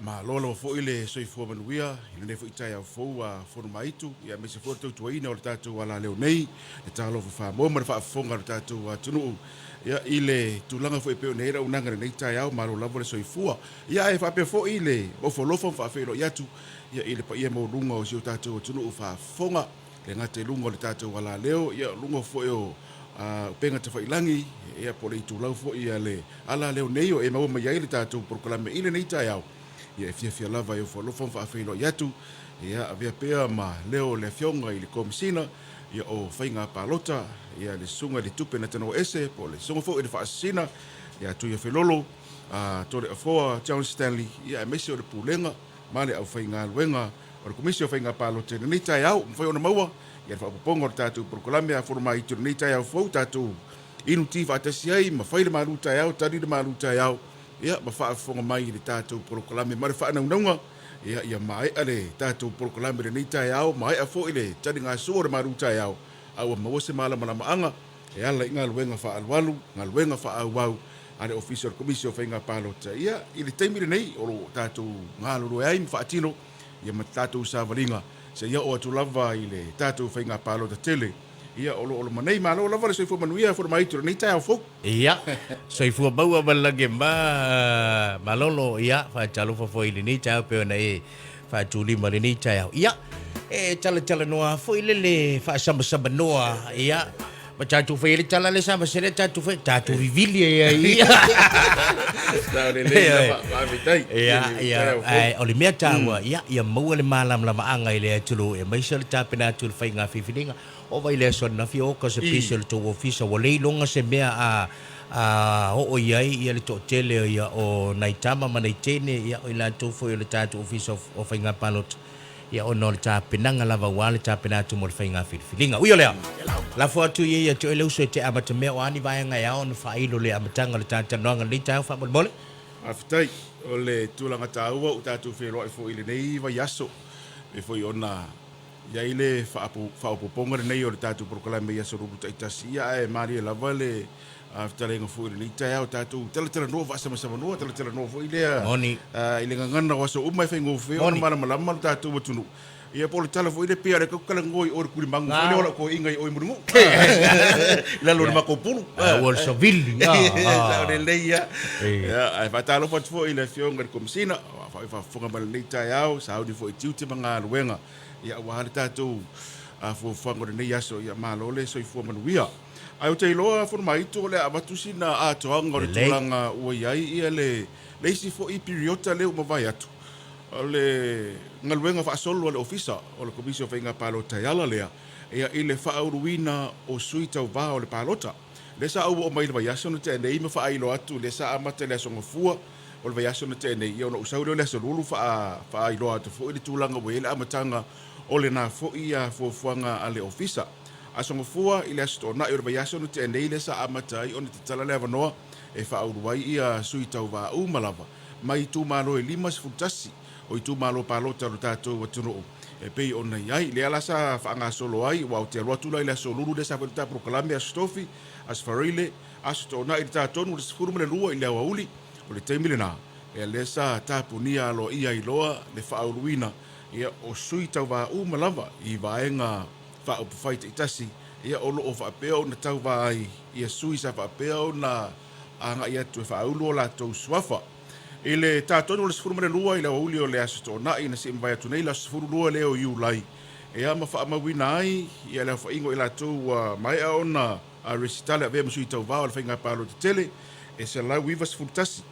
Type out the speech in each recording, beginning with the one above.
ma lolo fo ile soifua manuia ina ne fo itai au fo a fono maitu ia me se foto tu ina o tatu wala leo nei e talo fa mo ma fa fonga tatu tunu ia ile tulanga fo epeo neira unanga nei itai au ma lo lavo le soifua ia e fa pe fo ile o fo lofo fa fe lo yatu ia ile pa ia mo lunga o sio tatu tunu fa fonga le ngate lunga le tatu wala leo ia lunga fo yo penga te whailangi ia po le itulau fo ia le ala leo nei o e mau mai ai le tatu proklame ile nei itai au ia fia lava yo fo lofo fa fe lo yatu ia avia pea ma leo le fionga i le komisina ia o whainga palota ia le sunga le tupe na tano ese po le sunga fo i le whaasina ia tu ia whelolo tore a foa John Stanley ia mesi o le pulenga ma le au whainga luenga o le komisi o whainga palota ni tai au mwhai ona maua ia le whapaponga o tatu prokolame a forma i turu ni tai au fo tatu inu tiva atasi ai ma whaile maru tai au tari le maru tai au ia ma whaafonga mai le tatu prokolame ma le whaanaunga ia mai ale tatu proklame le nitai au mai a fo ile tadi nga so le maru tai au au ma se mala mala anga e ala inga luenga fa alwalu nga luenga fa au ale official commission fa inga palota ia ile taimi nei o tatu nga lu ai fa tino ia ma tatu sa valinga se ia o tu lava ile tatu fa inga palota tele ia o manei malo lava le soifo manuia for mai tu nitai au fo ia soifo baua balage malolo ia fa talo fo ile nitai au pe na e fa tuli mari nitai au ia e tala noa fo ile le fa samba noa ia ma tatu fa ile tala le samba sele tatu fa tatu rivili ia ia ai o le mea tawa ia mau le malam lama anga ile tulu e mai sel tapena tul fa inga fifilinga o vai le son na fio ka se official to official o le longa se mea o ia le to tele ia o naitama manaitene ia o ila to fo ile tatu official o fa inga palot ia o no ta penanga lava wale ta penatu mo fa inga fifilinga uyo le la fo tu ia to ele uso te abata me o ani vai nga ia on fa ilo le amatanga le tata noanga le ta fa bole afitai o le tulanga taua o tatu fero e fo ile nei va yaso e fo ona ia ile fa ponga nei o le tatu proklame ia so rubu taitasia e mari la vale afitai nga fo ile nei tai o tatu tela no va sama no tela no fo ile moni ile ngana waso umai fa ngo fe ona mala tatu tunu ia po le tala fo ile pia le kala ngoi o kuli mangu fo le ola ko inga o murungu la lo ma ko pulu wal sovilli la le leia ai fa talo fo ile fionga de komsina fa fonga mal nei tai au saudi fo tiuti manga luenga ia wa le tatu fo fonga de nei aso ia malo le so fo manuia ai o te loa fo mai to le abatusi na ato anga le tulanga o iai ia le si fo i periota le o vai atu le ngaluenga fa solo le ofisa o le komisio fa inga palota yala lea ia ile fa auruina o suita va o le palota le sa o mai le yaso no te nei me fa ai lo atu le sa amate le so ngofua o le yaso no te nei ia no usau le so lulu fa ai lo atu fo ile tulanga o ile amatanga o le na fo ia fo fuanga ale ofisa aso ngofua ile sto na o le yaso no te nei le sa amatai on te tala le vanoa e fa auruai ia suita va u malava mai tu malo e limas futasi o i tu malo palota o tātou watuno e pei o nei ai le ala sa whaanga solo ai wa o te alua tula i le so lulu de sa whaita proklame as stofi as farile as to na i tātou no le sifurumele lua i le awauli o le teimile na e le sa tāpunia alo ia i loa le whaauruina ia o sui tau wā umalava i vaenga whaupufait i tasi ia o loo whaapea o na tau wā ai ia sui sa whaapea o na anga ia tu e whaaulu o la tau suafa ile tātou le sifuru mele lua i le auli o le aso tō nai na si mwai atu nei la sifuru lua leo iu lai e ama wha amawina ai i ale wha ingo i la tō mai a ona a resitale a vea masui tau vāo le whainga pālo te tele e se lau iwa sifuru tasi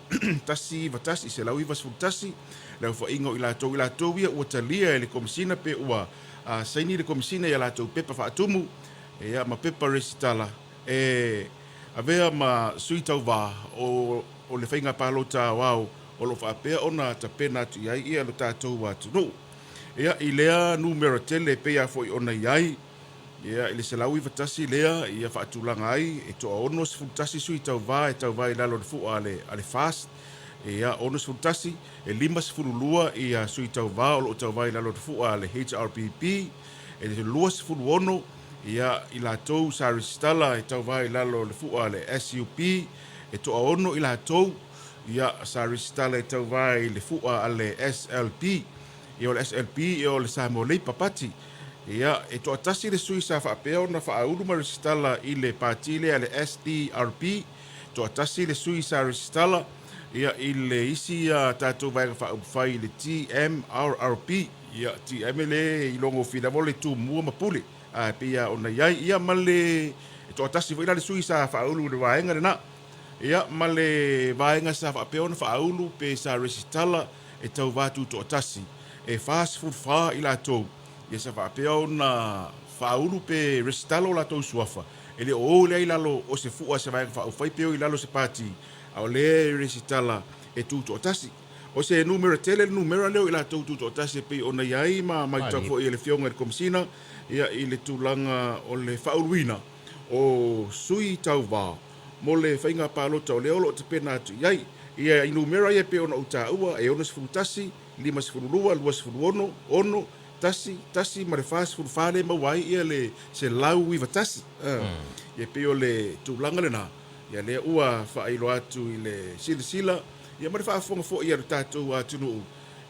tasi iwa tasi se lau iwa sifuru tasi le wha ingo i la tō ia ua talia e le komisina pe ua saini le komisina i la tō pepa wha atumu e ama pepa resitala e a vea ma sui tau vā o le whainga pālo tā wau o lo whaapea ona ta pena atu iai ia lo tātou watu no. Ia i lea numero tele pea fo i ona iai ia i le se lau i watasi lea ia whaatulanga ai e toa ono se futasi sui tau vai lalo le fua ale fast ia ono se futasi e lima se furulua ia sui tau vai o lo tau vai lalo le fua ale HRPP e le lua se furu ono ia i la tou sarisitala e tau vai lalo le fua ale SUP e toa ono i la tou ia sa resitala e tau vai le fua ale SLP ia o le SLP ia o le sa mo le papati ia e to atasi le sui sa faapea ona faaulu ma resitala i le patile ale SDRP to atasi le sui sa resitala ia i le isi ia tatou vai faufai le TMRRP ia TM le i longo fina mo le tumua mapule a pia ona ia ma le to atasi foi le sui sa faaulu le vaenga na ia ma le vaenga sa faapea ona faaulu pe sa resitala e tau vatu to atasi e fast food fa i latou ia sa faapea ona faaulu pe resitala o latou suafa ele o le ai lalo o se fua se vaenga faufai peo i lalo se pati ao le resitala e tuto atasi o se numero tele numero leo i latou tuto atasi pe ona iai ma mai tau fo i le fionga le komisina ia i le tūlanga o le whauluina o sui tau wā. Mo le whainga pālota o le olo o te pena atu iai. Ia i numera ia pe ona uta ua e ona sifuru tasi, 5 sifuru lua, 2 sifuru ono, tasi ma le wha sifuru whale mawai ia le se lau iwa tasi. Ia pe o le tūlanga le na. Ia le ua whailo atu i le silisila. Ia ma le whaafonga fo ia le tātou atunu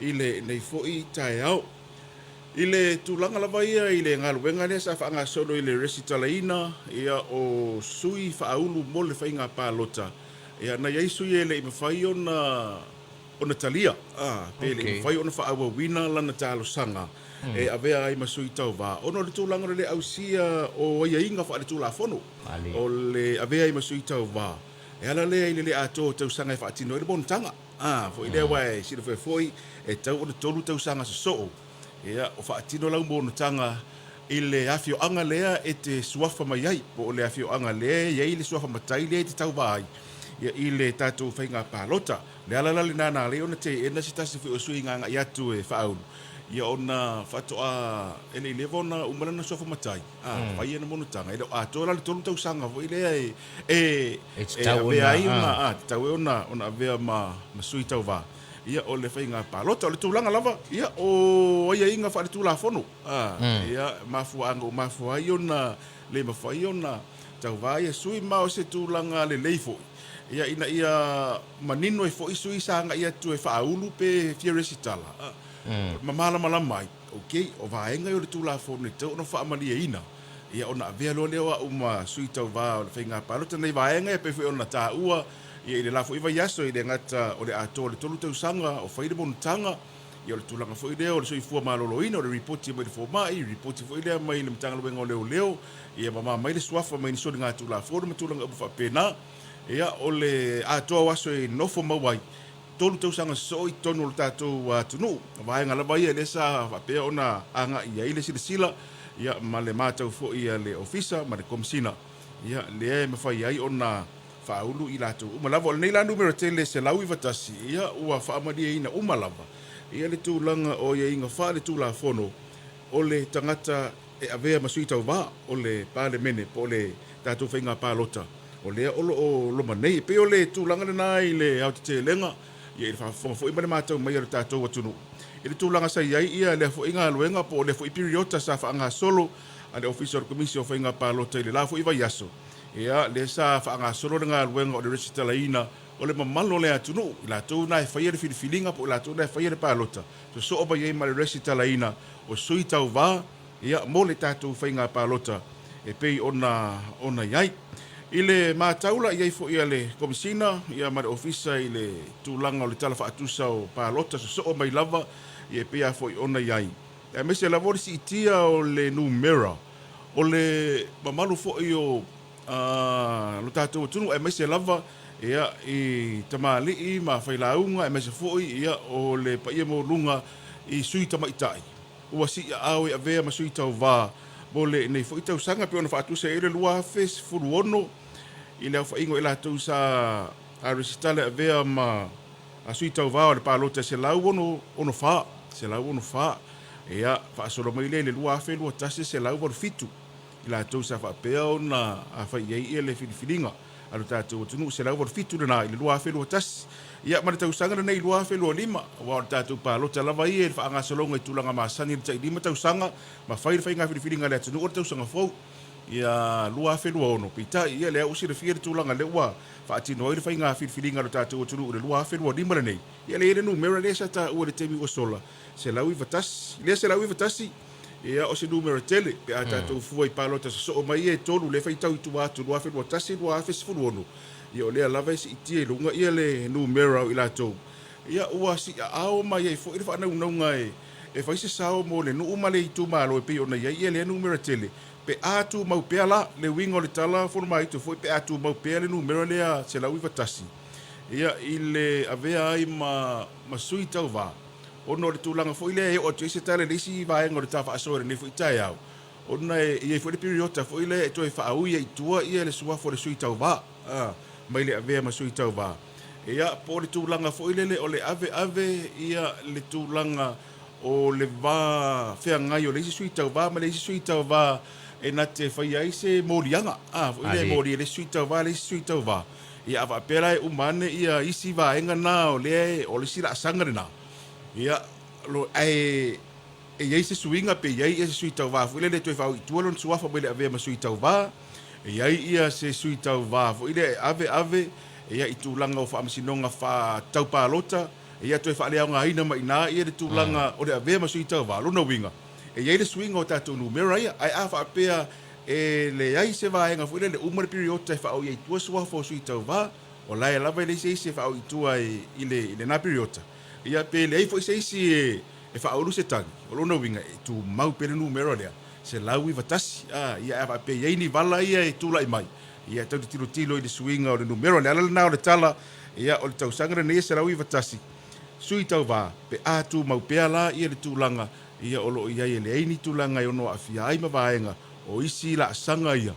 i le nei fo i tae au. I le tūlanga lava ia i le ngaluenga lea sa whaanga solo i le resitalaina ia o sui whaaulu mo le whainga pālota. Ia na iai sui e le ima whai ona talia. Pe le ima whai ona whaawa wina lana tālo sanga. E avea ai masui tau wā. Ono le tūlanga le au sia o ia inga wha le tūla fono. O le avea ai masui tau wā. E ala lea i le ato tau sanga e whaatino e le bonutanga. Fo i lea wae sira foi e tau o le tolu tau sanga sa soo. Ia o whaatino lau mōna tanga i le awhio anga lea e te suafa mai ai. Po o le awhio anga lea iei le suafa matai lea te tau vai. Ia i le tātou whainga pālota. Le alalali nāna le ona te ena si tasi whi o sui nganga i atu e whaaunu. Ia ona whatoa ele i lewa ona umarana suafa matai. Whai ena mōna tanga. Ia a tōra le tolu tau sanga vo i lea e avea ai ona. Te tau e ona avea ma sui tau vā. Ia o le whainga pālota, o le tūlanga lava, ia o ia inga whaare tūla whono. Ia mafua anga o mafua ai ona, le mawhai ona, tau vai e sui mao se tūlanga le leifo. Ia ina ia manino e fo i sui sanga ia tu e whaaulu pe fia resitala. Mamala malamai, o vaenga i o le tūla whono, tau ona whaamali e ina. Ia ona avea lo lewa uma sui tau vā o le whainga pālota, nei vaenga e pe fui ona tā ua, ia i le lafo iwa yaso i le ngata o le ato le tolu tau sanga o whaire monu tanga ia o le tūlanga fo i leo o le soifua maloloina o le ripoti mai le fo mai ripoti fo i lea mai le mtanga luenga o leo ia mama mai le suafa mai ni soni ngā tūla fōru me tūlanga abu whapena ia o le ato waso i nofo mawai tolu tau sanga so i tonu o le tātou tunu vaenga lava ia le sa whapea ona anga ia i le sila ia ma le mātau fo ia le ofisa ma le komisina ia le e mawhai ai ona whaulu i lato umalava. O nei la numero tele se lau i vatasi ia ua whaamaria ina umalava. Ia le tūlanga o ia inga wha le tūla whono o le tangata e avea masui tau wā o le pāle mene po le tātou whainga pālota. O lea olo o loma nei. Pe o le tūlanga na i le au te lenga ia i le whawhonga fo i mane mātou mai ar tātou watunu. I le tūlanga sa iai ia le fo inga luenga po le fo i periota sa whaanga solo a le official commission o whainga pālota i le la fo i vai yaso. Ia le sa whaanga solo ngā luenga o le resitalaina o le mamalo le atunu. I la tau na e whaia le whiliwhilinga po i la tau na e whaia le pālota. So oba iei ma le resitalaina o sui tau wā. Ia mo le tātou whainga pālota e pei ona iai. I le mātaula iei fo ia le komisina, ia ma le ofisa i le tūlanga o le tala whaatusa o pālota. So oba i lava i e pei a fo i ona iai. E mese la vori si itia o le numera. O le mamalu fo i o lo tātou tunu e mese lava ia i tamali'i ma whailaunga e mese foi ia o le paia mo lunga i sui tamaitai. Ua si ia au e avea ma sui tau vā mo le nei foi tau sanga pe ona whaatusa e le lua fes furu ono i le au whaingo i la tau sa a resitale avea ma a sui tau vā o le pālota se lau ono wha. Se lau ono wha. Ia whaasoro mai le lua fe lua tase se lau ono fitu. I la tau sa whapea o na a whai iei le whiliwhilinga. Alo tātou tunu se lau war fitu na i le lua whelua tas. Ia mana tau sanga nei lua whelua lima. Wa o tātou pālota lava i e whaanga salonga i tūlanga maasani le tai lima tau sanga. Ma whai ngā whiliwhilinga le atunu o tau sanga fau. ia lua whenua ono. Pita ia lea usi rewhia le tūlanga le ua whaatino i le whainga whiwhiringa no tātou o tunu le lua whenua ni mara nei. Ia le ere numera lea sa tā ua le temi o sola. Se lau i vatasi. Lea se lau i vatasi. Ia o se numera tele. Pe a tātou fua i palota sa so o mai e tonu le whaitau i tu atu lua whenua tasi lua whenua ono. Ia o lea lava isi itie lunga ia le numera o i lātou. Ia ua si a ao mai e fo i le whaanaunga e whaise sao mo le nuu male i tu malo e pe ona ia le numera tele. Pe atu mau pea la le wingo le tala fono mai tu foi pe atu mau pea le numero le se la uiva tasi. Ia i le avea ai ma sui tau va. Ono le tūlanga foi le e o te se tale le si va e ngore ta fa asore ne foi tai au. Ona e foi le periota foi le e toi fa au ia i tua ia le sua fo le sui tau va. Mai le avea ma sui tau va. Ia po le tūlanga foi le o le ave ia le tūlanga o le va fea ngai o le sui tau va ma le sui tau va e na te whai ai se morianga. Ile mori le suita wa, le suita wa. Ia awa pera e umane ia isi wa enga nā o le o le sira asangare nā. Ia lo e iei se suinga pe iei e se suita wa. Ile le toi whau i tualon suafa mo ile ave ma suita wa. Iei ia se suita wa. Ile ave ia i tūlanga o whaamasinonga wha taupalota. Ia toi wha lea ngā ina ma ina ia le tūlanga o le ave ma suita wa. Lona winga. E iei le swinga o tātou numera ia, ai a whaapea e le ai se vaenga fuile le umare periota e whaau iei tua sua fo sui tau wā, o lai lava le se whaau i tua i le nā periota. Ia pe le ai fo se e whaau lu se tangi, o lona winga e tu mau pere numera lea, se lau i vatasi, ia a whaapea iei ni vala ia e tula i mai. Ia tau te tilo i le swinga o le numera lea, ala nā o le tala, ia o le tau sangara nei se lau i vatasi. Sui tau wā, pe a tu mau pea la ia le tūlanga, ia olo ia le aini tulanga i ono afia ai mawaenga o isi la sanga ia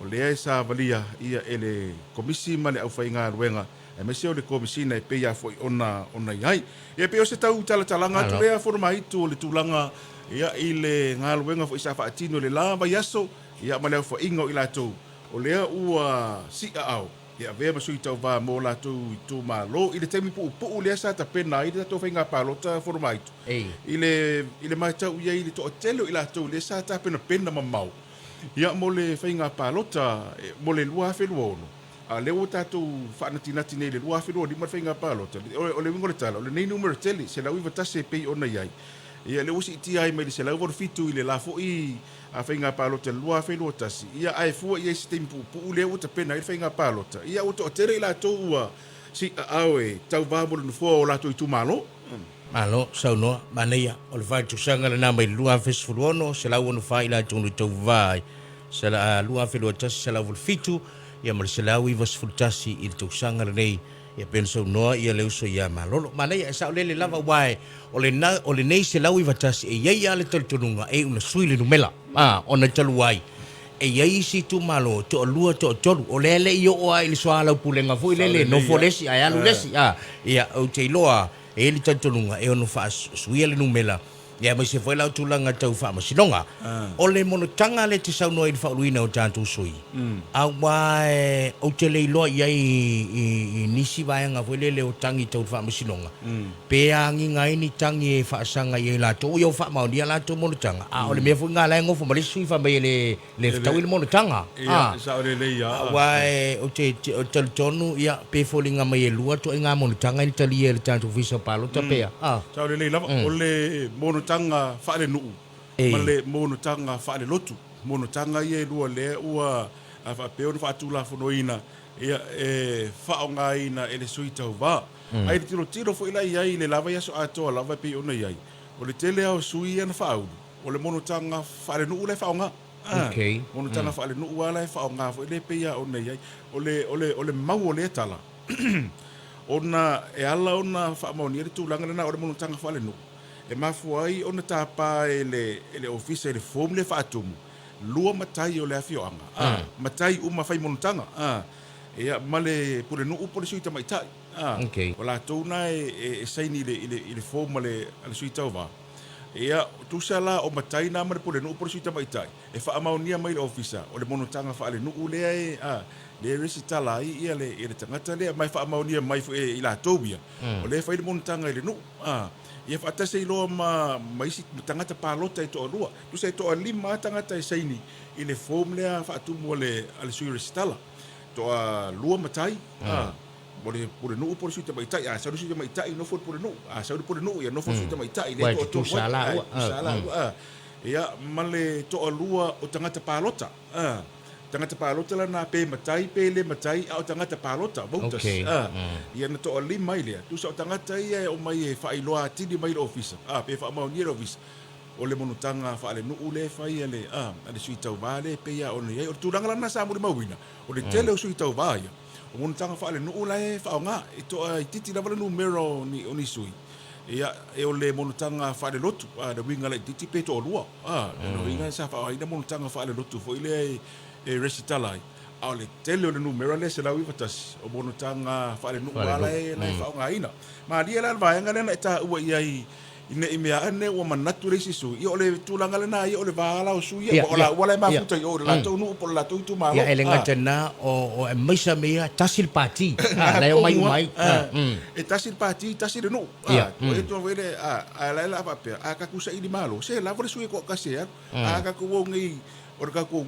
o le ai sa valia ia ele komisi male au whainga ruenga e mese o le komisi na e peia foi ona iai ia pe o se tau talanga tu lea forma itu o le tulanga ia i le ngā ruenga foi sa whaatino le lava yaso ia male au whainga o i latou o lea ua si a au ia vea masui tau wā mō lātou i tō mālo i le temi pu lea sa ta pena i le tō whainga pālota forma itu i le mai tau ia i le tō telo i lātou le sa ta pena mamau ia mō le whainga pālota mō le lua whenua ono a leo tātou whaanatinati nei le lua whenua ni mar whainga pālota o le wingo le tala o le nei numero tele se lau i watase pei ona iai ia le usi iti ai mai le se lau voru fitu i le lafo i a whainga pālota lua whenua tasi. Ia ai fua i eisi tempu pu lea uta pena i whainga pālota. Ia uta o tere i lātou ua si awe tau vāmuru nu fua o lātou i tu malo. Malo, sau noa, maneia, o le whai tusanga le nāma i lua whesfuru ono, se lau anu whai lātou nu tau vai. Se la lua whenua tasi, se lau fitu, ia mara se lau i wasfuru tasi i le tusanga le nei. Ia pensau noa ia le uso ia malolo. Maneia, e sao lele lava wae, o le nei se lau i watasi, e iei ale talitonunga, e una sui le numela. Ona talu ai. E iei si tu malo, to lua to tolu, o lele i o ai le soa lau pulenga fui lele, no fo lesi, ai alu lesi. Ia, au te iloa, e le talitonunga, e ono wha sui le numela. Ia mai se foi lau tulanga tau wha masinonga. O le monotanga le te saunoa i le whauruina o tātou sui. A wae, o te leiloa iai i nisi vaianga foi lele o tangi tau wha masinonga. Pea ngi ngai ni tangi e whaasanga i lato. O iau wha mauni a lato monotanga. O le mea foi ngā lai ngofo mare sui wha mai le tau i le monotanga. Ia, sa o le leia. A wae, o te talitonu, ia, pe folinga mai e lua to i ngā monotanga i le tali e le tātou visa palo ta pea. Sa o le leia lava, o le monotanga tanga whaare nuu, ma le mono tanga whaare lotu, mono tanga ie lua lea ua a whaapeo na whaatula whanoina ia e whaonga ina e le sui tau wā. Ai le tiro fo ila iai le lava yaso atoa lava pe ona iai. O le tele au sui ana whaaudu, o le mono tanga whaare nuu le whaonga. Mono tanga whaare nuu ala e whaonga fo ile pe ia ona iai. O le mau o le tala. Ona e ala ona whaamaoni e le tūlanga na o le mono tanga whaare nuu. E mafu ai ona tapa ele ofisa ele fomu le faatumu lua matai o le afioanga matai uma fai monotanga e male pure no upole suita mai tai wala tona e saini ile fomu le suita va Ia tusala o matai na mare pole no por sita mai tai. E fa amaunia mai ofisa o le mono tanga fa le no ule le resitala ia le tangata le mai fa amaunia mai fo e ila tobia. O le fa le mono tanga le no ia fa ta sei lo mai si tangata palota to lua. Tu sei to lima tangata e sei ni ile form le fa tu mo le ale sui resitala. To lua matai Boleh no por suita mai tai sa suita mai tai no for por no sa por no ia no for suita mai tai le to sala ia male to lua o tangata palota tangata palota la na pe matai pe le matai au tangata palota votas ia na to li mai le tu sa tangata ia o mai fa iloa tidi mai office pe fa mau ni office o le monutanga fa le no ule fa ia le ale suita vale pe ia o le o tu langa na sa mo mawina o le tele o suita vale o monutanga fa le no ule fa nga ito titi la numero ni oni sui ia e o le monutanga fa le lotu da winga le titi pe to lua no winga sa fa ina monutanga fa le lotu fo ile e recitalai ao le tele o le numero le se la wi fatas o monutanga fa le no ala e na fa nga ina ma dia la va nga na ta ua ia ine imea ane o manatu le sisu i o le tulanga le na i o le vala o sui o la wala ma futa i o la to no por la to tu ma ya elenga tena o maisa mea tasil pati la mai e tasil pati tasil no e to vele la pa pe ka kusa i di malo se la vole sui ko kase ka ko ngi orga ko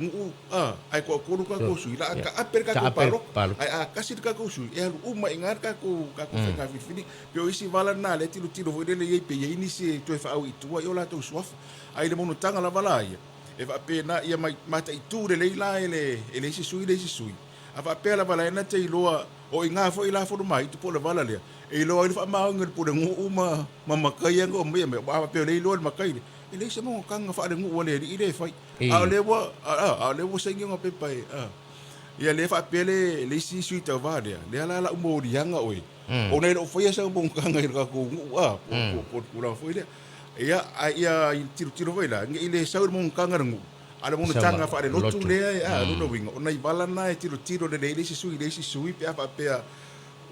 ai ko ko sui la ka aper ka ko paro ai kasir ka ko sui e uma ingar ka ko ka fini pe isi vala na le tilo vole le pe ini se to fa au itu yo la to suaf ai le mono tanga la vala ia e va pe na ia mai mata itu le leila ele si sui ava pe la vala na te loa o inga fo ila fo mai tu po la vala le e loa ile fa ma ngel po de uma mama kaya ngo me ba pe le loa ma kai ele se mo kanga fa de ngo le ile fai a le wo se ngo pe pai ia le fa pe le si sui ta va le la mo dianga oi o nei o foi esa bon kanga ir ka ko po la foi le ia tiro vai la ile saur mon kanga ngu ala mon tanga fa le lotu le no winga o nei bala na tiro le si sui pe apa pe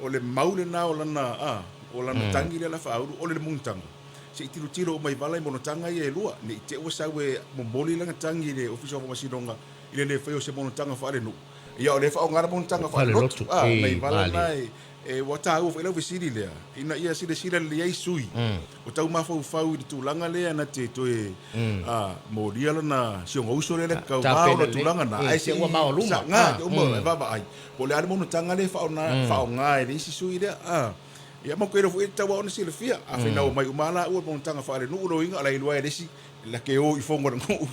o le maule na o lana tangi le la fa o le mon tanga se tiro mai bala mo tanga ia lua ni te o sawe mo boli la tangi le official mo sinonga ile le foi o se mo tanga fa le no ia o le fa o ngara mo tanga fa le lotu mai bala na e wata u fela visiri le ina ia sile le ai sui o tau mafau fau i tulanga le na te to mo dia na si o uso le ka ba o tulanga na ai se wa ma o luma nga o mo va ai po le mo tanga le fa nga e si sui le ia mo ko ro ta wa ona sile fia a fina o mai umala o mo tanga fa le no ro inga ala ilwa e si la ke o i fongo ngu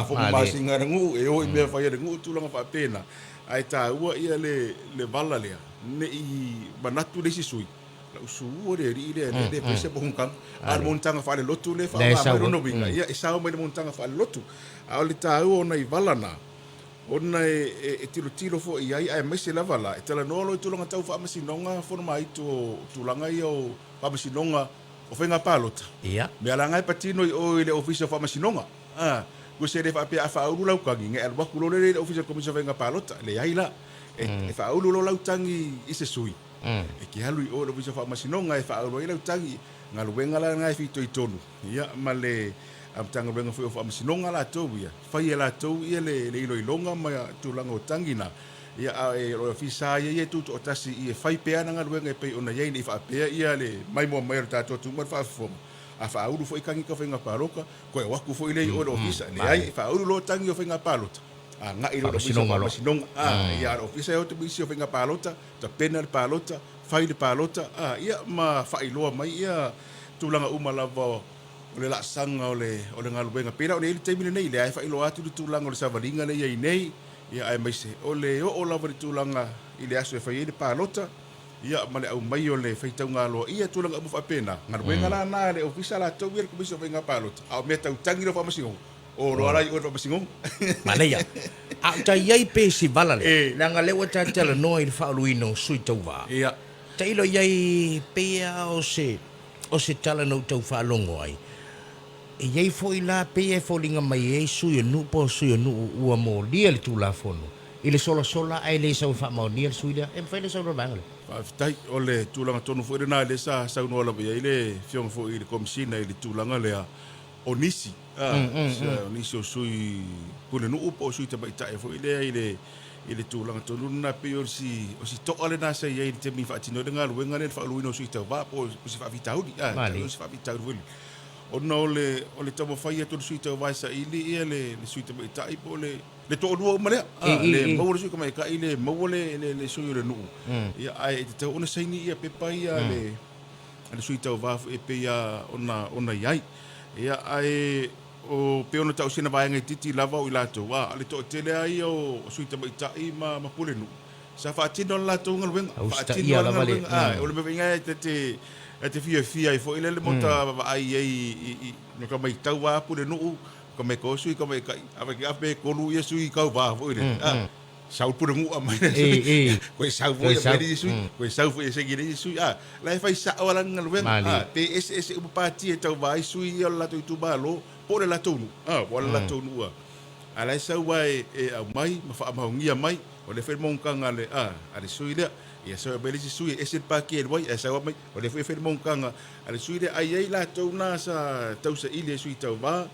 fo ma singa ngu e o i me fa ia ngu tulanga fa pena ai ta ua ia le vala lea ne i manatu le sisui la usu o le pese pohungkang ar montanga fa le lotu le fa ma no winga ia isa mo le montanga fa le lotu a le ta ua na i vala na ona e tiro fo ia ai mai se la vala e tala no lo tulanga tau fa masinonga fo mai to tulanga io fa masinonga o fenga palota ia me ala ngai patino o le office fa masinonga ko se fa pe fa ulu lau kangi nge alba kulo le officer commission venga palota le ai la e fa ulu lo lau tangi ise sui e ki halu o officer fa masinonga e fa ulu lau tangi ngalu wenga la ngai fito i tonu ia male am tanga venga fa masinonga la to ia fa ia la to ia le ilo ilonga ma tu lango tangina ia e officer ia tu o tasi ia fai pe ana ngalu wenga pe ona ia ni fa pe ia le mai mo mai ta to tu ma fa fo a fa uru foi kangi ka fenga paroka ko e waku foi le o ofisa le ai fa uru lo tangi o fenga palota nga i lo sinonga ia ofisa o te bisi o fenga palota ta penal palota fai le palota ia ma fa i lo mai ia tulanga uma lava o le la sanga o le ngalu benga pena o le te mine nei le ai fa i lo atu tulanga o le savalinga le ia nei ia ai mai se o le o lava tulanga i le aso e fai le palota ia male au mai o le faitaunga lo ia tulanga mu fa pena ngar wenga la na le ofisa la to wir kubiso venga palot au meta utangi lo fa masingo o lo ala o masingo mana ia a ta iai pe si vala le nga le wa ta tele no il fa luino sui tau va ia ta ilo iai pe o se tala no tau fa longo ai e iai foi la pe e folinga mai e sui no po sui no ua mo lia le tu la fono ile sola ai le sa fa mo nia sui le em fa le sa ro bangle tai o le tulanga tonu foi na le sa no la ia ile fiong foi ile komsina ile tulanga le o nisi. O nisi o sui pule nuu po sui te maitai fo ile tūlanga tonu na pe o si toa le nasa ia i te mi whaatino le ngā luenga le whaaluino sui tau wā po si whaavitauri. O si whaavitauri wili. O na o le tamo whai ato le sui tau wā sa ili ia le sui te maitai po le toa rua umalea. Le maua le sui ka mai ka i le maua le sui o le nuu. Ia ai te tau ona saini ia pepa ia le sui tau wā e pe ia ona iai. Ia ai o pe ona tau sina vaenga titi lava o ilato wa ale to tele ai o suita maitai ma pule nu sa fatino lato ngalwen fatino ngalwen o le venga te fia i fo ile le mota ai no ka mai tau wa pule nu ko me ko sui ko me kai ave ka pe ko lu yesu i ka va fo ile sau pule ngu mai ko sau fo ia me sui ko sau fo ia segire sui la fai sa wala ngalwen te ese upati e tau vai sui o lato tu balo po le latonu wala latonu ala sa wai au mai ma fa maungia mai o le fer mon kanga le ale sui le ia sa bele sui ese pa ke wai sa mai o le fer mon kanga ale sui le ai latona sa tau sa ile sui tau va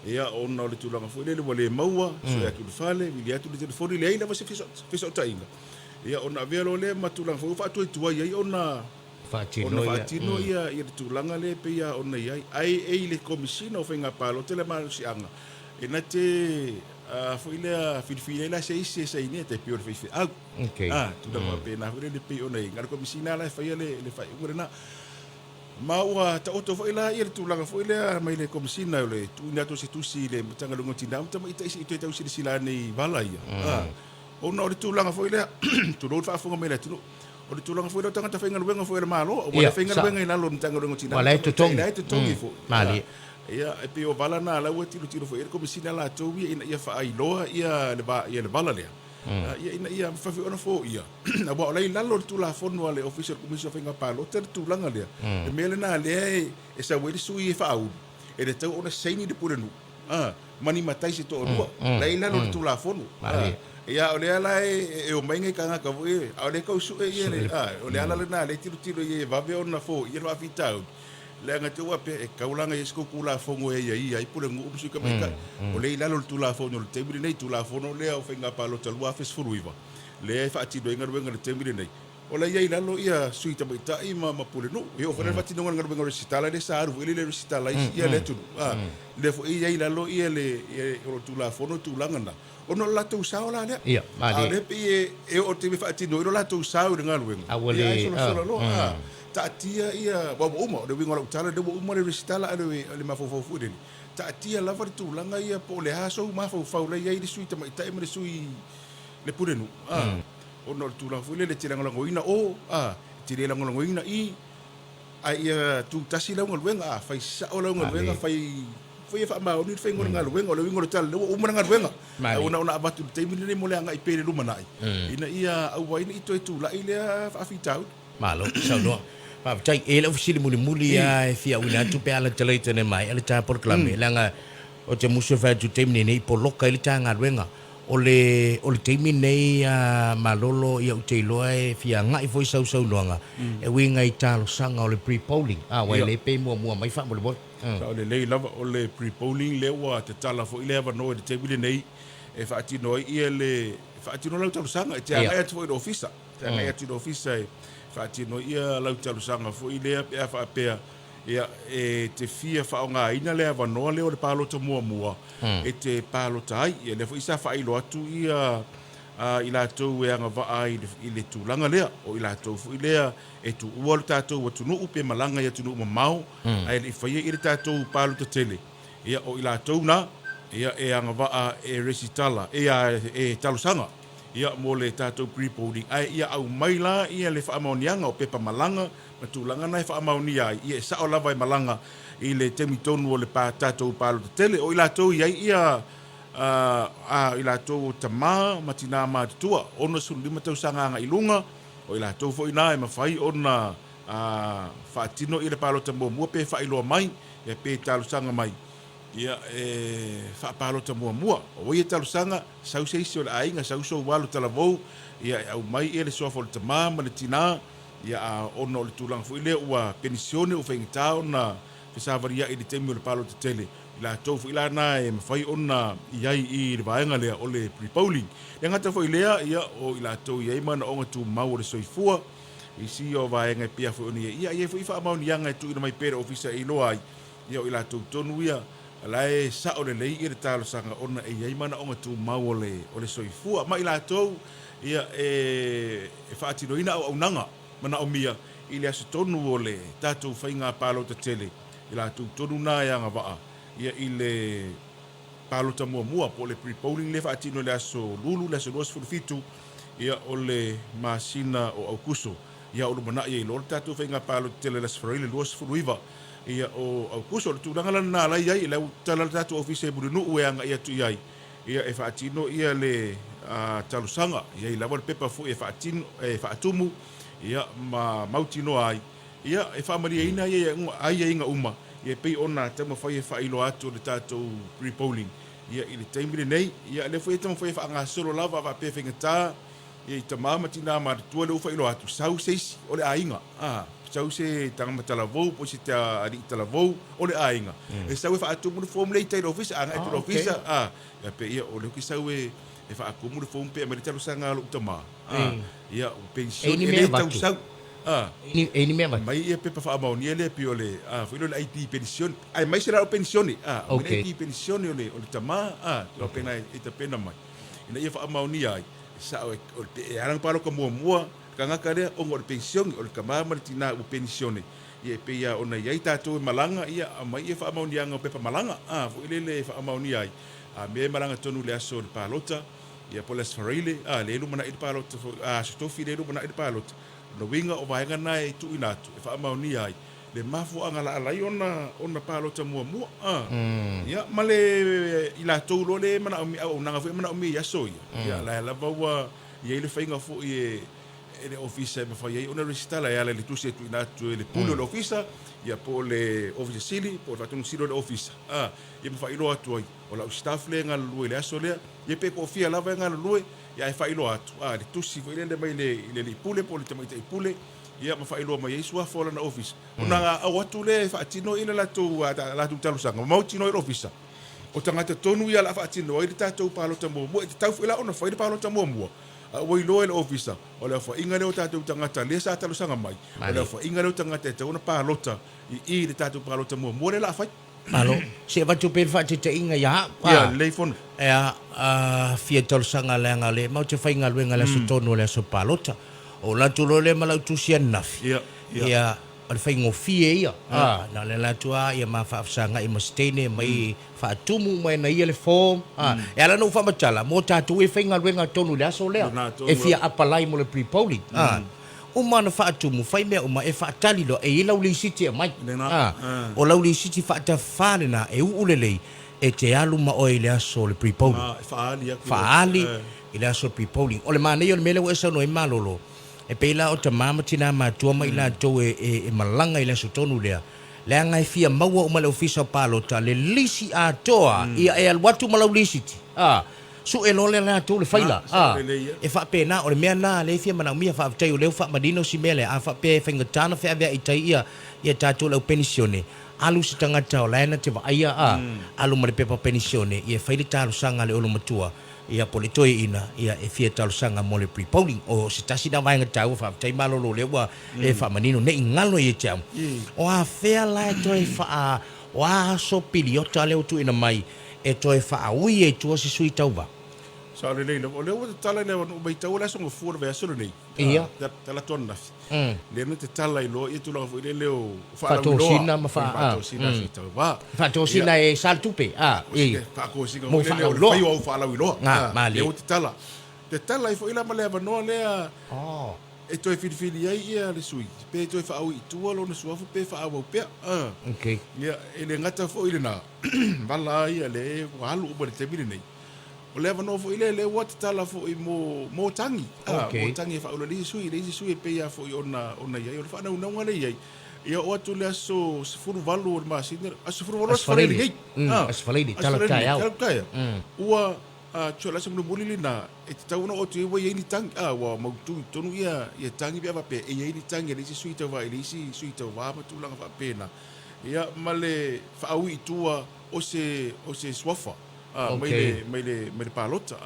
ia ona le tulanga fo le wale maua so ya tu fale mi ya tu le telefoni le ina va se fiso tainga ia ona velo le matulanga fo fa tu ia ona Fatino ia tulanga le pe ia ona ia ai le komisina o fenga palo tele ma si anga e na te fo ile filifile la sei ni te pior fe tu da pe na le pe ona ngar komisina la fa le fa ngorena maua ta oto fo ile ia tulanga fo ile mai le komisina le tu na to se tu si le tanga longo tinda ta mai ite ite tau si la ni vala ia ona o tulanga fo ile tu ro fa fo mai le tu o le tulanga foi tanga ta fenga luenga foi malo o le fenga luenga ina lo tanga luenga tina wala to tongi fo mali ia e pe o vala na la weti tiro foi ko misina la to ia ia fa ai loa ia le vala le ia fa fi ona fo ia na bo le lalo tu la fo no le official commission fenga palo te tulanga le e mele na le e sa weti sui fa au e le tau ona seini de pure nu mani matai se to no le lalo tu la fo no ia o le ala e o mainga kanga ka voi o le kau su e le o le ala le na le tiro ye va ve ona fo ye va fitau le nga te wa pe e kaulanga ye sko kula fo ngo e ia i pule ngu umsu ka mai ka o le ilalo tu la fo no le tebri nei tu la fo no le o fenga palo tal wa fes furuiva le fa ti do nga wenga le tebri nei o le ia ilalo ia suita mai ta i ma pule no e o fa fa ti no nga wenga recitala le saru ile le recitala ia le tu le fo ia ilalo ia le o tu la fo no tu langa na ono la tu sao la le ia mali le pe e o te fa ti no la tu sao de ngal wen awale ta tia ia wa uma de winga la utala de uma le recitala le mafofo fu de ta tia la tu langa ia po le haso mafofo le ia i suita mai tai me sui le purenu ono tu la fu le tira ngolo ina tira ngolo ina i ai tu tasi la ngol wen fa sa o la ngol wen foi fa ma oni fe ngol ngal wengo le wingo tal o mo ngal wenga ona abatu te mi le mo le anga i pere lu manai ina ia au wa ina ito tu la ile fa fitau malo sa no pa tai ele ofisili muli ya fia una tu pe ala tele tene mai ala ta por klame langa o te muso fa tu te mi nei po loka ile ta ngal wenga o le te mi nei malolo ia te loe fia ngai foi sau loanga e winga i talo sanga o le pre polling wa le pe mo mai fa mo le o le lava o le pre-polling le wa te tala fo ile ava no de tebile nei e fa ati no ia le fa ati no la talo sanga e te ai atu do ofisa te ai atu do ofisa e fa ati no ia la talo sanga fo ile e fa pe ia e te fia fa nga ina le ava no le o le palo to mua e te palo tai e le fo isa fa ilo atu ia ila to e anga va ai ile tu langa le o ila to fu ile e tu wol tato wa tu no upe malanga ya tu no mau ai le fa ile tato palo to tele ia o ila to na ia e anga va e recitala e talo sanga ia mo le tato pre-polling ai ia au maila ia le fa amonianga o pepa malanga ma tu langa nai fa amonia ia sa o lava malanga ile temitonu o le pa tato palo to tele o ila to ia ila to tama matina ma tua ona su lima tau sanga nga ilunga o ila to fo ina e mafai ona fatino ile palo tambo mo pe fa ilo mai e pe talo sanga mai ia fa palo tambo mo o ia talo sanga sau se isi o la ainga sau so walu talavou ia au mai ele so fo tama ma tina ia ona le tulang fo ile ua pensione o fengitao na fesavaria i le temi o le palo tetele i latou foʻi lana e mafai ona iai i le vaega lea o le pre-polling le gata foʻi lea ia o i latou iai manaʻoga tumau o le soifua isi o vaega e pia foʻi ona ia ia foʻi faamaoniaga e tuuina mai pele ofisa e iloa ai ia o i latou tonu ia alae sa'o lelei i le talosaga ona e iai manaʻoga tumau o le soifua ma i latou ia e faatinoina auaunaga manaʻomia i le aso tonu o le tatou faiga palota tele i latou tonu na e agava'a ia i le palota muamua po le pre-polling le faatino le aso lulu le aso 2 ia o le masina o aukuso ia o le manaʻi ai lo le tatou faiga palota tele le aso faraile 2 ia o aukuso le tulaga lana alai ai i le tala le tatou ofisa e mulinuu e aga ia tu'i ai ia e faatino ia le talosaga ia i lava le pepa foʻi e faatino e faatumu ia ma mautinoa ai ia e faamaliaina ai aiga uma ia pei ona tamafai e faailoa atu o le tatou pre-polling ia i le taimi lenei ia le foi e tamafai e faagasolo lava faapea faigatā ia i tamā ma tinā matutua le u faailoa atu sau seisi o le aiga sau se tagama talavou po se te alii talavou o le aiga e sau e faatumu le fomu lei tai le ofisa aga e tu le ofisa ia pe ia o le ki sau e faakumu le fomu pe ma le talosaga lo'u tamā ia o pensioni e le tausau Ini mea mai ia pepa faamaonia lea pe o le foi lo le IT pensioni ai mai se la o pensioni o le IT pensioni o le tamā o pena e tapena mai ina ia faamaonia ai sa o e arang palo ka muamua kangaka lea o le pensioni o le kamā ma le tinā ua pensioni ia pe ia ona iai tatou e malanga ia mai ia faamaoniaga o pepa malanga foi lele faamaonia ai me malanga tonu le aso le palota ia po le asfaraile le lumana i le palota sotofi le lumana i le palota na winga o vaenga na e tuuina atu e faamaonia ai le mafuaga laalai ona palota muamua ia ma le i latou lo le manaʻomi auaunaga foi manaʻomi i aso ia lae lava ua iai le faiga foʻi e le ofisa e mafai ai ona resitala e ala le tusi e tuuina atu e le pule o le ofisa ia po le ofisa sili po le faatonu sili o le ofisa ia mafailoa atu ai o lau staff le galalue i le aso lea ia pe koofia lava e galalue ia e failoa atu le tusi foi lele mai le liipule po le tamaitaʻipule ia mafailoa mai ai suafa o lana ofisa ona au atu le faatino i le latou talosaga mautino i le ofisa o tagata tonu ia la faatino ai le tatou palota muamua e tatau foi la ona fai le palota muamua ua iloa i le ofisa o le afaʻiga lea o tatou tagata lea sa talosaga mai o le afaʻiga lea o tagata e tauna palota i le tatou palota muamua le laafai Alo, se watu pe faatitaʻiga ia lei fono ea fia talosaga leaga le mau te faiga luega le aso tonu o le aso palota o latu lo le malau tusia nafi ia o le faigofie ia na le latu ia mafaafasagaʻi ma setene mai faatumu mai na ia le form e ala nou faamatala mo tatou e faigaluega tonu le aso lea e fia apalai mo le pre-polling o mana faatumu fai mea uma e faatali lo e lau leisiti e mai o lau leisiti faatafā lena e uu lelei e te alu ma oe i le aso le pre-polling faali i le aso pre-polling o le manei o le mele ua e saunoa i malolo e peila o tamā ma tinā matua mai latou e malaga i le aso tonu lea le aga e fia maua uma le ofisa o palota le lisi atoa ia e alu atu ma lau leisiti su e lole la tu le faila e fa pena o le mea na le fia mana mia fa tai o le fa madino si mele a fa pe finga tana fa vea i tai ia tatu le pensione alu se tangata o lana te va ia alu ma le pepa pensione ia faile talu sanga le olo matua ia politoi ina ia e fia talu sanga mo le pre-polling o se tasi na vainga tau fa tai malolo le wa e fa manino ne ingalo ia tau o a fea la toi fa wa so piliota le tu ina mai e toi fa ui e tu si sui tau ba sa le le o le o tala le o mai tau la so fu le so nei ia tala tonna le no te tala i lo e tu la fu le o fa to sina ma fa si tau ba fa to sina e sal tupe fa ko si mo le o fa o fa la wi lo le o te tala i fo ila ma le va no le e toi fili ai ia le sui pe toi fa au i tu lo no suafu pe fa au pe okay ia ele ngata fo ile na vala ia le walu o le tebile nei o le no fo ile le wat tala fo i mo tangi mo tangi fa o le sui pe ia fo i ona ia o fa na una le ia ia o tu le so furu valu o masiner furu valu asfalei tala kai ua chola se muli na e tau no o tu wa ye ni tang wa mo tu tonu ia tangi bia pe e ye ni tangi le sui te va ile sui te va ma tu langa va pena ia male faawi tua o se swafa mai le palota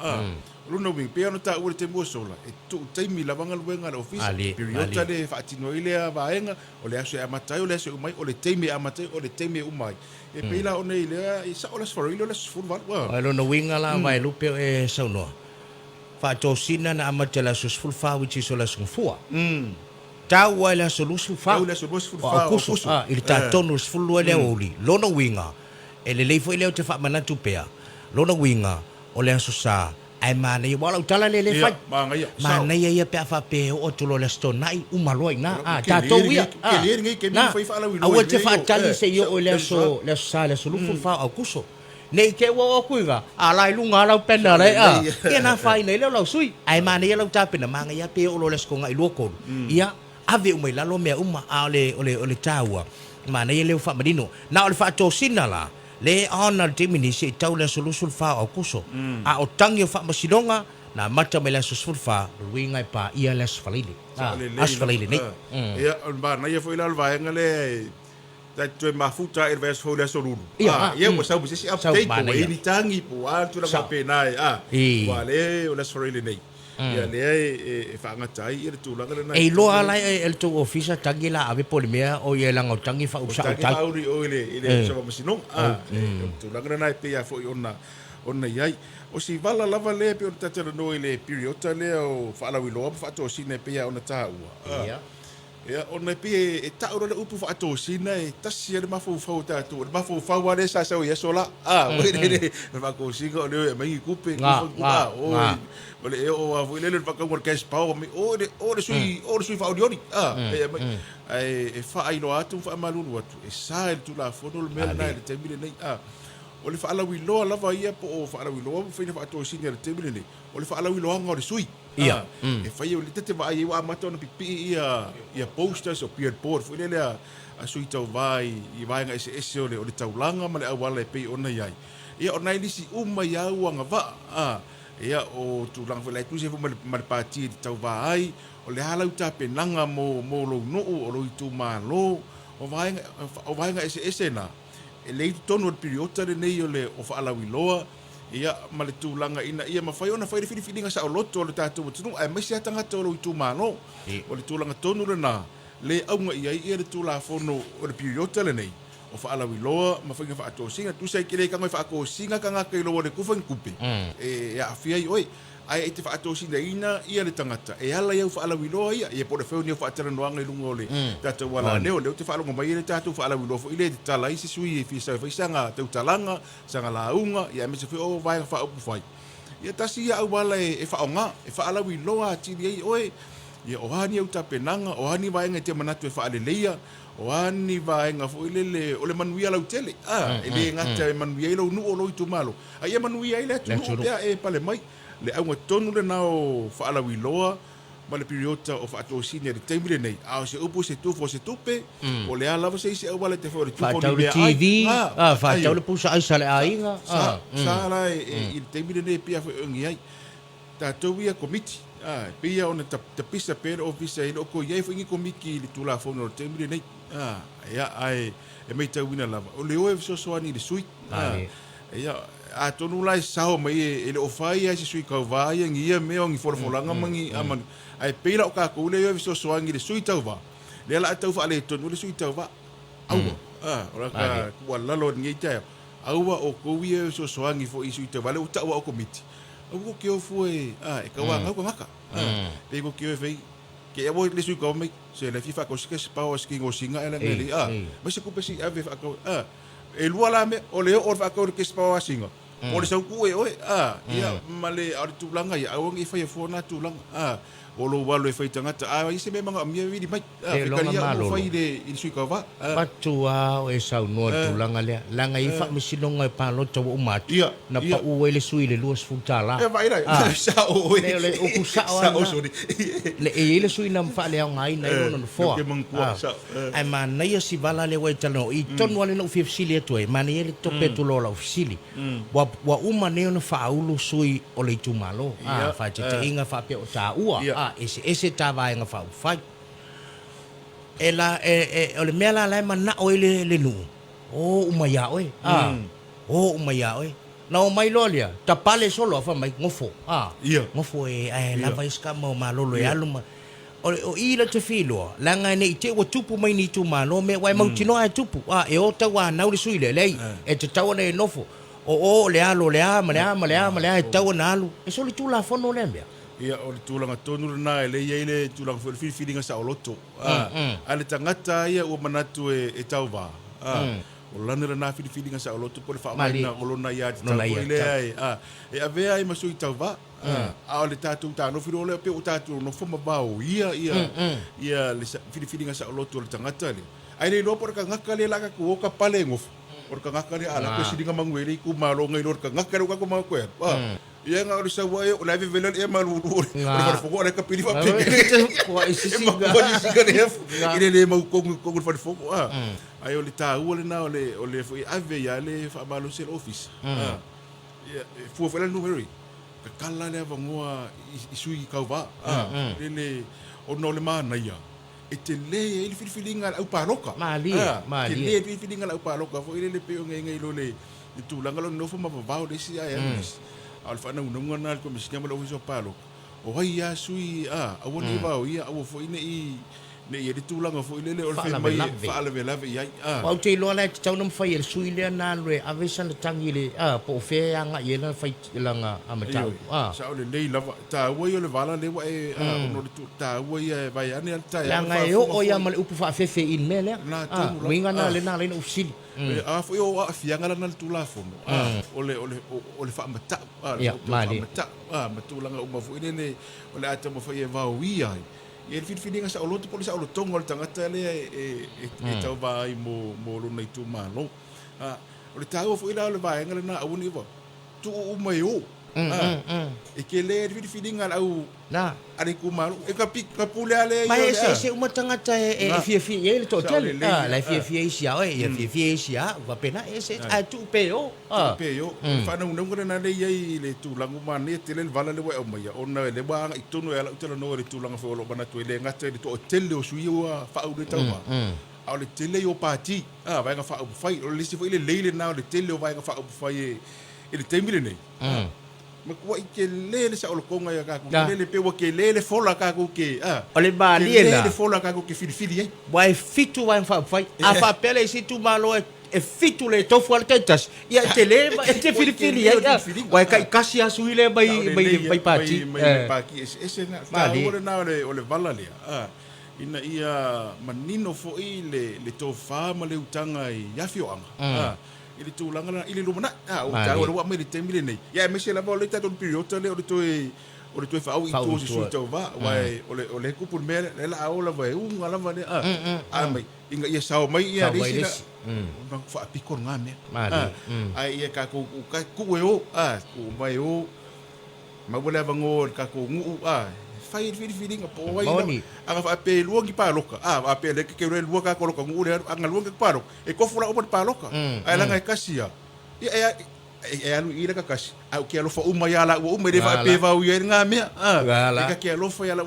luna wing pe ona ta ule te mo sola e tu taimi lavanga luenga le office periota de faatino ile a vaenga o le aso amatai o le aso mai o le taimi amatai o le taimi umai e peila ona ile e sa olas for ile olas full wa luna winga la vai lupe e sauno fa tosina na amatela sus full fa which is olas fua tau ala solution fa kuso il ta tonu full le oli lona winga ele leifo ile te fa manatu pea lona winga o le aso sa ai mana ia wala utala le fa mana ia pe fa pe o tulo le sto nai umaloi na ta to ia na au te fa tali se yo o le so lufu fa au kuso nei ke wo kuiga ala lunga la pena re ke na fa nei lo sui ai mana ia lo ta pena manga ia pe o le skonga i loko ia ave umai la lo me uma ole taua mana ia le fa madino na ole fa to sinala le ona te minisi tau le solusul fa o kuso a o tangi o fa masidonga na mata me le solusul fa winga pa ia le asfalili asfalili ni ia ba na ia foi la vaenga le ta tu mafuta e ves foi le solulu ia mo sa se update ko ini tangi po a tu la pena vale o le asfalili nei ia le e fa ngatai ia tu la na e lo ala el tu ofisa tangi la ave polimea o ia la tangi fa usa ta o ile so masino tu la na pe ia foi ona iai o si vala lava le pe o tata no ile periota le o fa la wilo fa to sine pe ia ona ta ua ia ona pe e ta ora le upu fa to sine e tasi le mafu fa ta tu mafu fa wa le sa ia sola we va ko singo le mai kupe o le o a le va ko ke spa o le sui fa odioni e fa ai lo atu fa malulu atu e sa el tu la fono le mel na le temile nei o le fa ala wilo lava ia po o fa ala wilo fa ina fa to sine le temile nei o le fa ala wilo nga o le sui ia e fa ia le tete vai wa mata ona pipi ia posters o peer board foi le a sui tau vai i vai nga ese o le taulanga ma le awala e pe ona iai ia ona lisi uma ia nga va ia o tu lang foi le tu se fo ma parti di tau vai o le hala uta penanga mo lo no o lo tu malo o vai nga ese na e le tonu o periota le nei o le o fa ala wiloa ia ma le tūlanga ina ia mawhai ona whaere whiriwhiringa sa o loto o le tātou tunu ai maisi atanga tō lo i tū māno o le tūlanga tonu le nā le aunga ia le tūla whono o le periota le nei o whaalawi loa ma whainga whaato singa tu sai kere kangoi whaako singa kanga kei loa le kufang kupe e a whiai oi ai te whaato singa ina ia le tangata e ala iau whaalawi loa ia po le whau nia whaatara noanga i lunga o le tātou wala leo te whaalonga mai le tātou whaalawi loa i le te tala isi sui e whisa whaisanga tau talanga sanga launga ia me se whi o vaenga whaupu whai ia tasi ia au wala e whaonga e whaalawi loa tiri ei oi ia o hani au tapenanga o hani vaenga te manatu e whaaleleia o ani vaenga fo ile o le manuia lau tele ele ngata e manuia lau nu o lo itu malo ai manuia ile tu pea e pale mai le au tonu le nao faalawi loa ma le periota o faato sine le temile nei a se upu se tu fo se tupe o le ala se se wala te fo le tu fo le TV fa le pusa ai sale ainga sa la e temile nei pia fo ngi ai ta tovia committee pia ona ta pisa per office ile o ko ye fo ngi komiki le tula fo no temile nei ia ai e mai tau wina lava o le oe so ani le sui ia a tonu lai sao mai ele o fai ai se sui kau vai ngia me o ngi forfolanga mangi aman ai peila o ka ko le oe so ani le sui tau va le la tau fa le tonu le sui tau va au ora ka wala lo ngi tai au o ko wie so ani fo i sui tau va le o ta o komiti o ko ke o fu e ka wa ngau ngaka pe ko ke fei ke abo le sui ko mai se le fifa ko se pa o ski ngo singa ele neli ma se ko pe si ave fa ko e lua la me o le o fa ko ke pa o singa o le sau ku e oi ia male ar tu langa ia o ngi fa ia fo na tu langa o lo walo e fa tangata i se me manga mi vi mai e longa malo fa ile il sui ko va patua o e sau no tu langa le langa i fa misilonga e pa lo to o mati na pa o le sui le luas futala e vai dai sa o le o ku sa o sori le e le sui na fa le ngai na no fo ai ma na ia si bala le wai talo i tonu ale no fifsili to e mani ele to pe tu lo la fifsili wa uma ne no fa ulu sui o le tu malo fa te inga fa pe o ta ua ese ta vai nga fa fai o le mea la mana o le nu. O umaya oi. O umaya oi. Na o mai lolia, ta pale solo fa mai ngofo. Ngofo lava iska mo malolo e aluma. O ila te filo, langa nei te o tupu mai ni tu malo me wai mau tino ai tupu. E o ta wa na uri suile lei, e te tau nei nofo. O le alo le ama e tau na alu. E soli tu la fono le mea. Ia o le tūlanga tonu na le ia ile tūlanga whiriwhiringa sa o loto. Ale tangata ia ua manatu e tau wā. O lanera na whiriwhiringa sa o loto po le whaamaina o lona ia te tau ile ai. E avea i masu i tau wā. A o le tātou tāno whiro leo pe o tātou no whama wāo. Ia le whiriwhiringa sa o loto o le tangata le. Ai le lopo raka ngaka le laka ku oka pale ngofu. O raka ngaka le ala pe siringa manguele ku maronga i lorka ngaka le kako mga koe. Ia nga o sa wae o laive velan e maluru o le foko o le kapiri fa pe Ko isi e ma ko isi ka le ile le mau ko fa foko ai o le ta o le na o le foi ave ya le fa balo sel office ia fu fa le numero ka kala le va ngoa isui ka va le o no le mana ia e te le ele filinga au paroka mali ke le filinga au paroka fo ile le pe ngai lo le tu langa lo no fa ma va o le si ai al fa na unga na ko misinya mo ofiso palo o hai ya sui a woni ba o ia o fo ine i ne ye tulanga fo ile le o fe mai fa le vela ia o te lo la tau no fa ye sui le na le avesan de tangile po fe anga ye na fa langa amata sa o le lava ta o yo le vala le wa e no ta o ia vai ane ta ya langa o ya mal upu fa fe in mele winga na le na le no usili fo yo a fianga na le tula fo o le fa mata mali matulanga o mafu ile o le ata mo fa ye va o ia e le filinga sa o loto polisa o lo tongo le tangata le e tau vai mo lo nei tu malo o le tau fo ila le vai ngale na uni va tu o mai o e ke le filinga au na ari ku malo e ka pule ale mai se uma tangata e fi ele to tele la fi sia e fi sia va pena ese a tu peo fa na ngone na le ye le tu langu mane tele vala le wa o mai ona le ba i tonu ala utela no le tu langa fo lo bana tu le ngata le to tele o sui wa fa u le tau a le tele o pati vai nga fa u fai o le si fo ile leile na le tele o vai nga fa u fai e le temile nei ma ko i ke lele sa o konga ya ka ku lele pe wa ke lele fola ka ku ke o le ba lele fola ka ku ke fili vai fitu vai fa fai a fa pele si tu malo e fitu le tofu al tentas ia te le te fili vai kai kasi asu ile bai pati paki ese na ta o le vala le ina ia manino fo i le tofa ma le utanga i yafio anga ile tulanga na ile lumana o ta o wa me le temile nei ya me se la vola ta ton periota le o le fa au i to si su to va vai o le ku pun me le la o la vai un ala va le mai inga ia sao mai ia disi na fa pikor ngame ai ia ka ku e o ku mai o ma bola va ngor ka ku ngu fai filinga po wai anga fa pe luang ki paloka a pe le ke le luang ka koloka ngu le anga luang ki palo e ko fula o paloka ai langa kasia e alu ira ka kasi au ke alo fa uma ya la uma de fa pe va u ye nga me ka ke alo fa ya la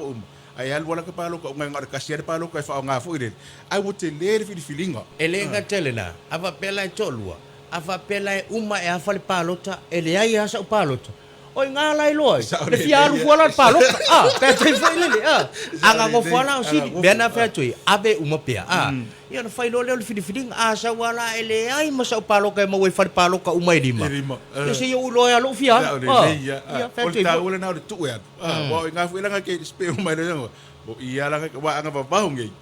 ai alu wala ka paloka nga kasia de paloka fa nga fo ire ai wo te le filinga elenga telena ava pela tolua ava pela uma e afa le palota ele ai asa o palota oi nga lai loi le fialu fola paloka ka te foi le anga go fola o si bena fa tu ave uma pea ia no fai le filing asa wala ele ai masa paloka e mo we fa paloka uma lima se yo lo ya lo fia ia fa tu o le na o tu ya wa nga foi langa ke spe uma le ngo o ia langa wa anga ba ba ngi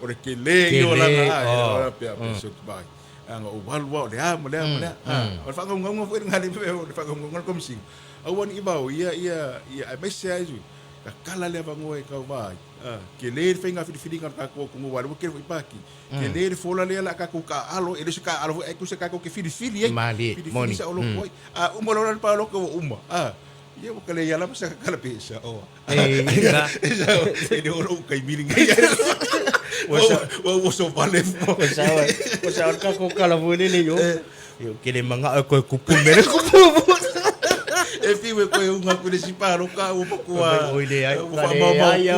o le ke le yo langa pea so bai anga o walwa le mo o fa ngo foi ngali pe o fa ngo kom sing awan ibau ia me sai ju ka kala le ba ngoe ka vai ke le fenga filinga ka ko wa ke paki ke le fola le la ka ku ka alo ele se ka alo e ku se ka ko ke fili mali moni sa olo koi uma lo pa lo ko uma ia o ka le ya la sa ka la pesa e de oro kai milinga o so vale o sa ka ko kala vole le yo ke le manga ko ku mere ku E fiwe koe unga kune si paro ka o pakua. Oi le ai. Ia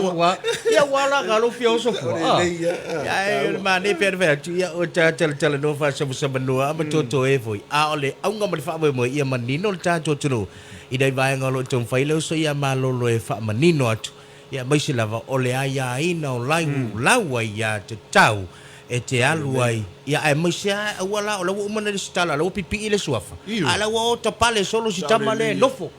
Ia wala ngalo fio so fo. Ia ma ne perverti ia o tala no fa sa manua ma toto e foi. A ole au nga ma fa mo ia manino ta toto. I dai vai ngalo tom failo so ia malolo e fa manino atu. Ia mai se lava ole ai ina o lau ia te tau. E te alu ai ia ai mai se wala o lau mana le stala lau pipi ile suafa ala wa o tapale solo si tamale nofo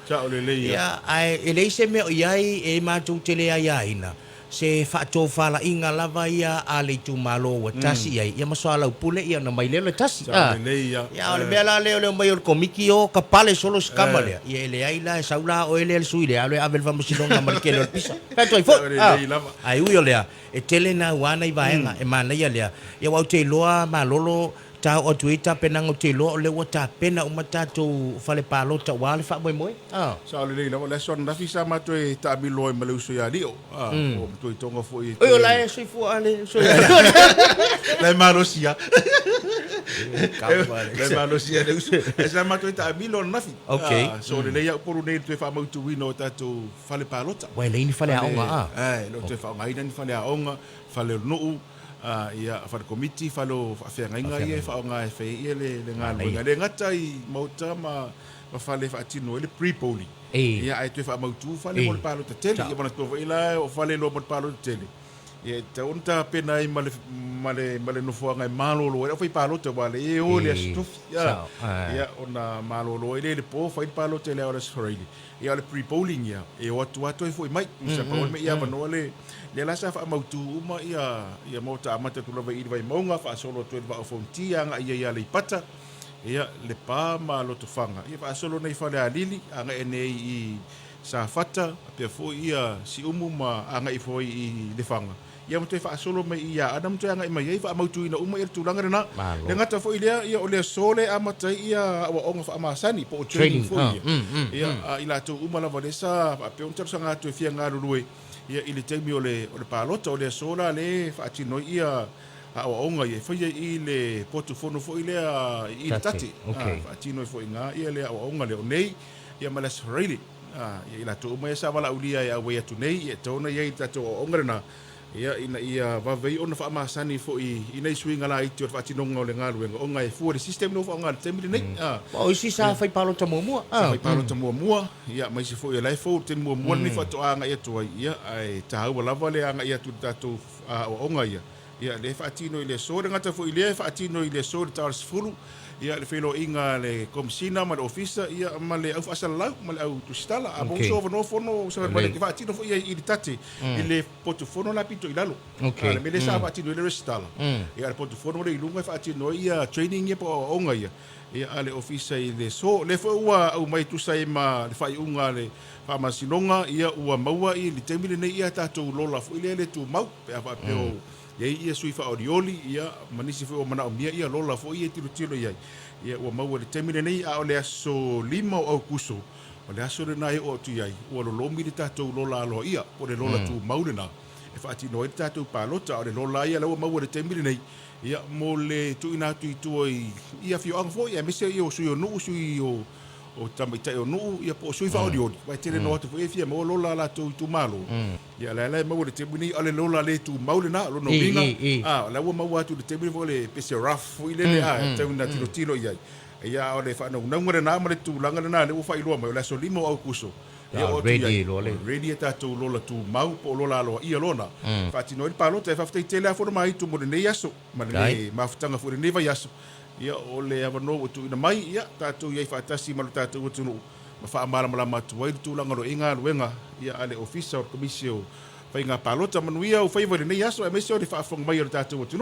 cha ole le ia ai ele se me ia e ma tu tele ai ina se fa to fala inga lava ia ale tu malo wa tasi ia masala pule ia na mai le tasi ia ole bela le mai o komiki o kapale solo skamale ia ele ai la saula o ele suile ale avel vamos sinonga mal ke no pisa ka toi fo ai ui ole e tele na wana i vaenga e mana ia lea ia wau te loa malolo ta o tuita penanga te loa o le wata pena o matato fale palota wale fa moi sa le le le son na fisa ma to e ta bi loe male uso ya dio o to tonga fo i o la e sui fu ale so le malosia le malosia de uso e sa ma to e ta bi lo na fi so le ya por ne to fa ma tu wino tato fale palota wa le ni fale aonga lo te fa ngai ni fale aonga fale no ia fa komiti falo fa ngainga ia fa nga fa ia le ngalo le ngata i mauta ma fale fa tino le pre poli ia ai tu fa mautu fale mo palo te tele ia bona to ila o fale lo mo palo te tele ia te unta pena i male no fo nga malo lo fa palo te wale e o le stuf ia ona malo lo le po fa palo te le ora sorili ia le pre polling ia e o tu ato foi mai sa pa me ia no le la sa fa mautu uma ia mo ta amata tu lava i vai maunga fa solo tu va fontia nga ia le pata ia le pa ma lo tu fanga ia fa solo nei fa le alili anga ene i sa fata pe fo ia si umuma anga i foi i le fanga ia mo te fa solo mai ia adam tu anga i mai fa mautu ina uma ir tu langa na le ngata fo ia o le sole amata ia wa onga fa amasani po training fo ia ila tu uma lava le sa pe un tsa nga tu fia nga luwe ia ile temi ole palota ole sola le fa tino ia a onga ia fa i le portfolio fo ile i tati fa tino fo inga ia le a onga le nei ia malas really ia ila to mai sa wala ulia ia we to nei ia to na ia tato onga na ia va vei ona fa masani fo i nei swinga la i to fa tino ngole ngalu onga e fu le system no fa onga temi nei o si sa fa palota mo fa palota mo ia mai si fo ia lai fo te mo ni fa to anga ia to ia ai ta wala vale anga ia tu tato onga ia le fa tino ile so ngata fo ile fa tino ile so tars fulu ia le felo inga le komsina ma le ofisa ia ma le au asala lau ma le au tu stala a bo so no fono so ma le fa tino fo ia i tati ile portfolio la pito ilalo le mele sa fa tino ile stala ia le portfolio le ilunga fa tino ia training ia po onga ia ale ofisa i le so le fo ua au mai tu sai ma le fai unga le fa masilonga ia ua maua i le temile nei ia tatou lola fo ile le tu mau pe apa pe o ia sui fa orioli ia manisi fo mana o mia ia lola fo ia tiro ia ua maua le temile nei a ole aso lima o kuso o le aso le nai o tu ia ua lo lomi le tatou lola alo ia po le lola tu mau le na e fa tino i tatou palota o le lola ia ua maua le temile nei ia mo le tu ina tu ia fio ang fo ia mese ia sui o no sui o tamaita o no ia po sui fa odiodi vai tele no to e fia mo lola la tu malo ia la mo le tebuni ale lola le tu maule na lo no vinga la wo mo tu le tebuni vo le pese raf ile le te una tilo ia o le fa no ngore na mo le tu langa na le wo fa ilo mo la so limo au kuso ready lole ready tatou lola tu mau po lola lo ia lona fa tino il palota fa ftai tele afo mai tu mo ne yaso ma le mafutanga fo ne va yaso ia ole avano tu ina mai ia tatou ia fa tasi ma tatou tu ma fa mala matu wai tu langa ro inga luenga ia ale ofisa o komisio fa inga palota manuia o fa ne yaso e meso de fa fong mai o tatou tu